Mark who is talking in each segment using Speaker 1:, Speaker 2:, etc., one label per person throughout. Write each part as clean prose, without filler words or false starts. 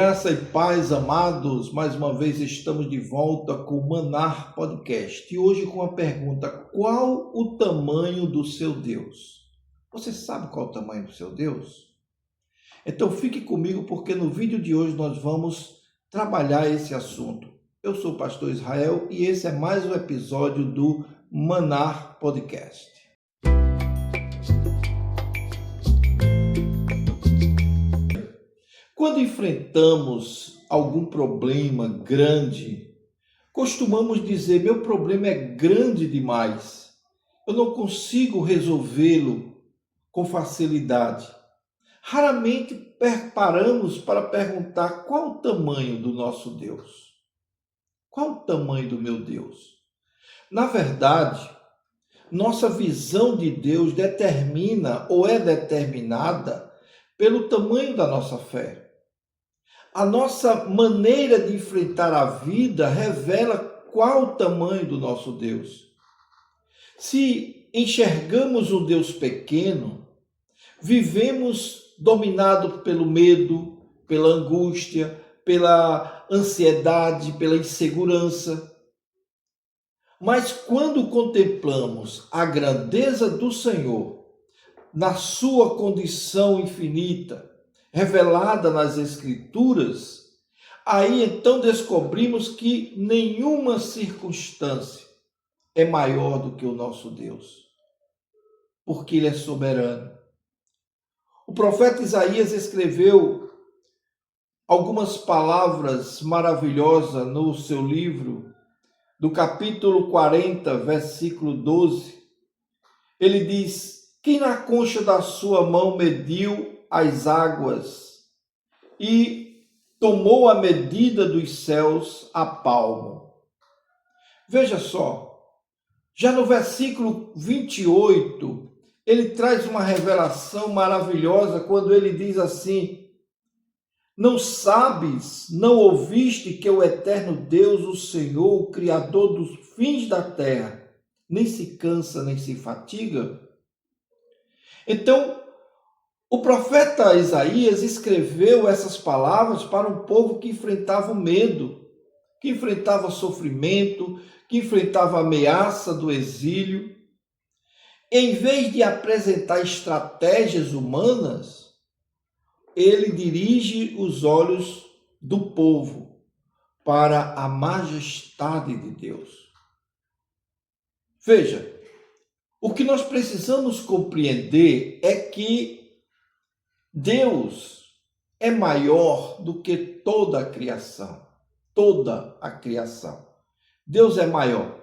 Speaker 1: Graça e paz, amados, mais uma vez estamos de volta com o Manar Podcast e hoje com a pergunta: qual o tamanho do seu Deus? Você sabe qual o tamanho do seu Deus? Então fique comigo porque no vídeo de hoje nós vamos trabalhar esse assunto. Eu sou o pastor Israel e esse é mais um episódio do Manar Podcast. Quando enfrentamos algum problema grande, costumamos dizer: meu problema é grande demais, eu não consigo resolvê-lo com facilidade. Raramente paramos para perguntar qual o tamanho do nosso Deus. Qual o tamanho do meu Deus? Na verdade, nossa visão de Deus determina ou é determinada pelo tamanho da nossa fé. A nossa maneira de enfrentar a vida revela qual o tamanho do nosso Deus. Se enxergamos um Deus pequeno, vivemos dominados pelo medo, pela angústia, pela ansiedade, pela insegurança. Mas quando contemplamos a grandeza do Senhor, na sua condição infinita, revelada nas Escrituras, aí então descobrimos que nenhuma circunstância é maior do que o nosso Deus, porque Ele é soberano. O profeta Isaías escreveu algumas palavras maravilhosas no seu livro, do capítulo 40, versículo 12. Ele diz: quem na concha da sua mão mediu as águas e tomou a medida dos céus a palmo. Veja só, já no versículo 28, ele traz uma revelação maravilhosa quando ele diz assim: não sabes, não ouviste que o eterno Deus, o Senhor, o Criador dos fins da terra, nem se cansa, nem se fatiga? Então, o profeta Isaías escreveu essas palavras para um povo que enfrentava o medo, que enfrentava sofrimento, que enfrentava a ameaça do exílio. Em vez de apresentar estratégias humanas, ele dirige os olhos do povo para a majestade de Deus. Veja, o que nós precisamos compreender é que Deus é maior do que toda a criação. Toda a criação. Deus é maior.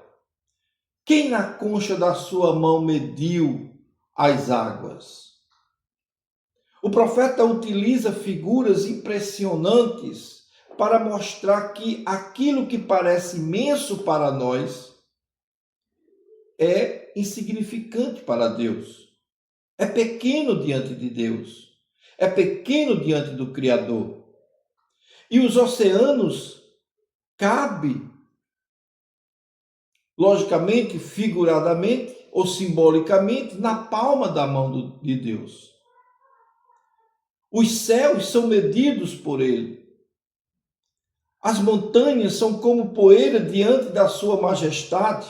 Speaker 1: Quem na concha da sua mão mediu as águas? O profeta utiliza figuras impressionantes para mostrar que aquilo que parece imenso para nós é insignificante para Deus. É pequeno diante de Deus. É pequeno diante do Criador. E os oceanos cabem, logicamente, figuradamente ou simbolicamente, na palma da mão de Deus. Os céus são medidos por Ele. As montanhas são como poeira diante da sua majestade.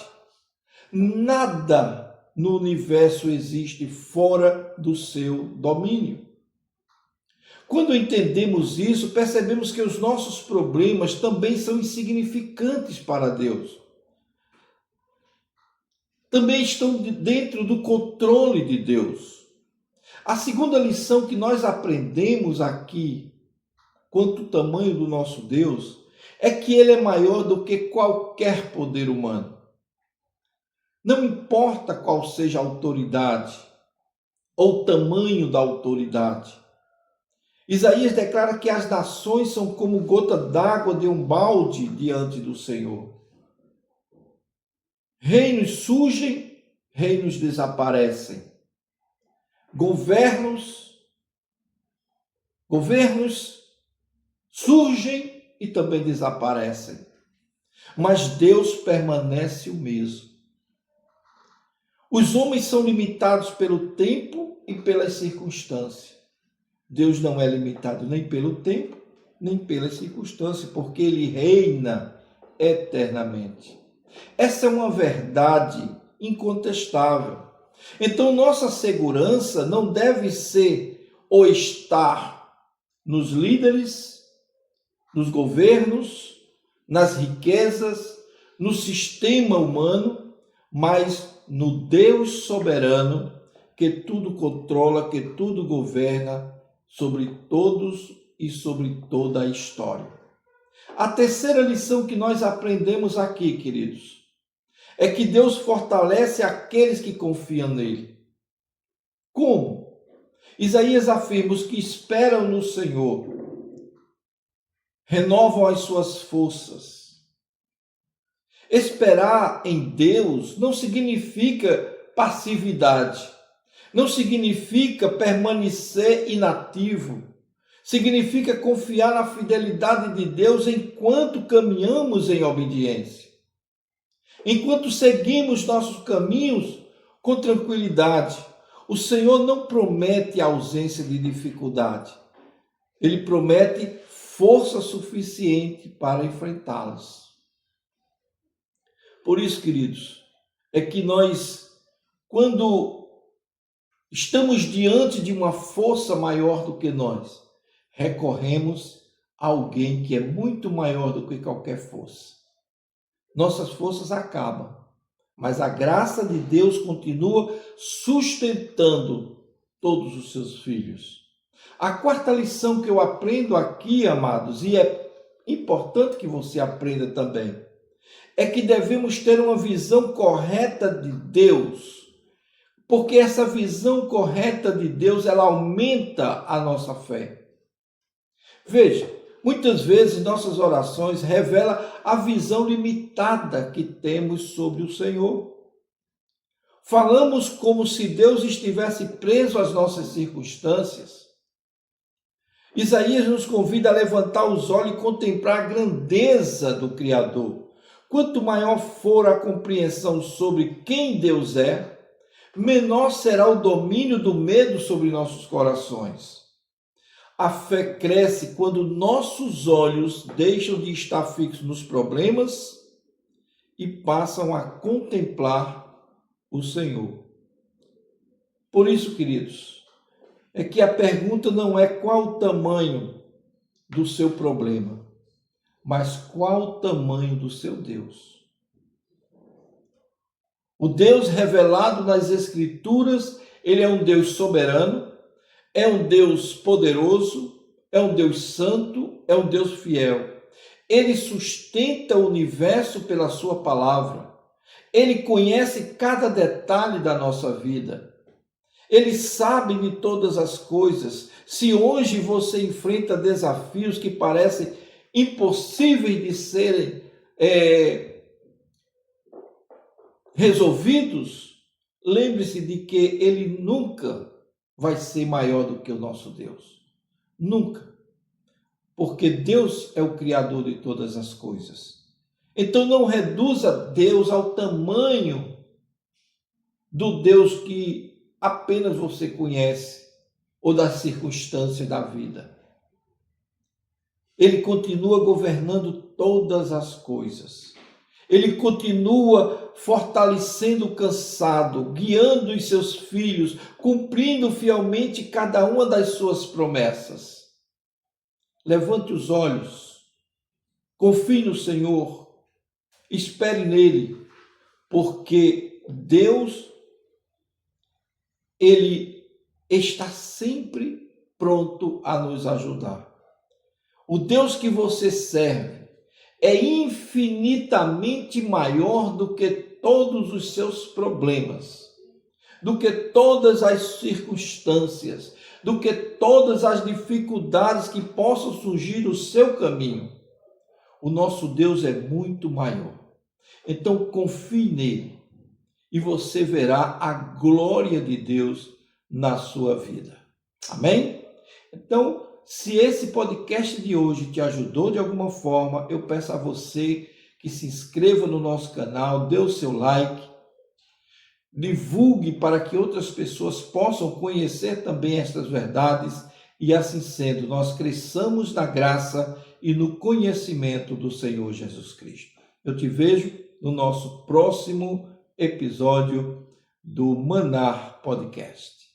Speaker 1: Nada no universo existe fora do seu domínio. Quando entendemos isso, percebemos que os nossos problemas também são insignificantes para Deus. Também estão dentro do controle de Deus. A segunda lição que nós aprendemos aqui, quanto ao tamanho do nosso Deus, é que Ele é maior do que qualquer poder humano. Não importa qual seja a autoridade ou o tamanho da autoridade. Isaías declara que as nações são como gota d'água de um balde diante do Senhor. Reinos surgem, reinos desaparecem. Governos surgem e também desaparecem. Mas Deus permanece o mesmo. Os homens são limitados pelo tempo e pelas circunstâncias. Deus não é limitado nem pelo tempo nem pelas circunstâncias, porque Ele reina eternamente. Essa é uma verdade incontestável. Então, nossa segurança não deve ser ou estar nos líderes, nos governos, nas riquezas, no sistema humano, mas no Deus soberano que tudo controla, que tudo governa sobre todos e sobre toda a história. A terceira lição que nós aprendemos aqui, queridos, é que Deus fortalece aqueles que confiam nele. Como? Isaías afirma: os que esperam no Senhor renovam as suas forças. Esperar em Deus não significa passividade, não significa permanecer inativo, significa confiar na fidelidade de Deus enquanto caminhamos em obediência, enquanto seguimos nossos caminhos com tranquilidade. O Senhor não promete ausência de dificuldade, Ele promete força suficiente para enfrentá-las. Por isso, queridos, é que nós, quando estamos diante de uma força maior do que nós, recorremos a alguém que é muito maior do que qualquer força. Nossas forças acabam, mas a graça de Deus continua sustentando todos os seus filhos. A quarta lição que eu aprendo aqui, amados, e é importante que você aprenda também, é que devemos ter uma visão correta de Deus, porque essa visão correta de Deus, ela aumenta a nossa fé. Veja, muitas vezes nossas orações revelam a visão limitada que temos sobre o Senhor. Falamos como se Deus estivesse preso às nossas circunstâncias. Isaías nos convida a levantar os olhos e contemplar a grandeza do Criador. Quanto maior for a compreensão sobre quem Deus é, menor será o domínio do medo sobre nossos corações. A fé cresce quando nossos olhos deixam de estar fixos nos problemas e passam a contemplar o Senhor. Por isso, queridos, é que a pergunta não é qual o tamanho do seu problema, mas qual o tamanho do seu Deus. O Deus revelado nas Escrituras, ele é um Deus soberano, é um Deus poderoso, é um Deus santo, é um Deus fiel. Ele sustenta o universo pela sua palavra. Ele conhece cada detalhe da nossa vida. Ele sabe de todas as coisas. Se hoje você enfrenta desafios que parecem impossíveis de serem resolvidos, lembre-se de que Ele nunca vai ser maior do que o nosso Deus. Nunca. Porque Deus é o Criador de todas as coisas. Então não reduza Deus ao tamanho do Deus que apenas você conhece ou das circunstâncias da vida. Ele continua governando todas as coisas. Ele continua fortalecendo o cansado, guiando os seus filhos, cumprindo fielmente cada uma das suas promessas. Levante os olhos, confie no Senhor, espere nele, porque Deus, ele está sempre pronto a nos ajudar. O Deus que você serve é infinitamente maior do que todos os seus problemas, do que todas as circunstâncias, do que todas as dificuldades que possam surgir no seu caminho. O nosso Deus é muito maior. Então confie nele e você verá a glória de Deus na sua vida. Amém? Então, se esse podcast de hoje te ajudou de alguma forma, eu peço a você que se inscreva no nosso canal, dê o seu like, divulgue para que outras pessoas possam conhecer também estas verdades e assim sendo, nós cresçamos na graça e no conhecimento do Senhor Jesus Cristo. Eu te vejo no nosso próximo episódio do Manar Podcast.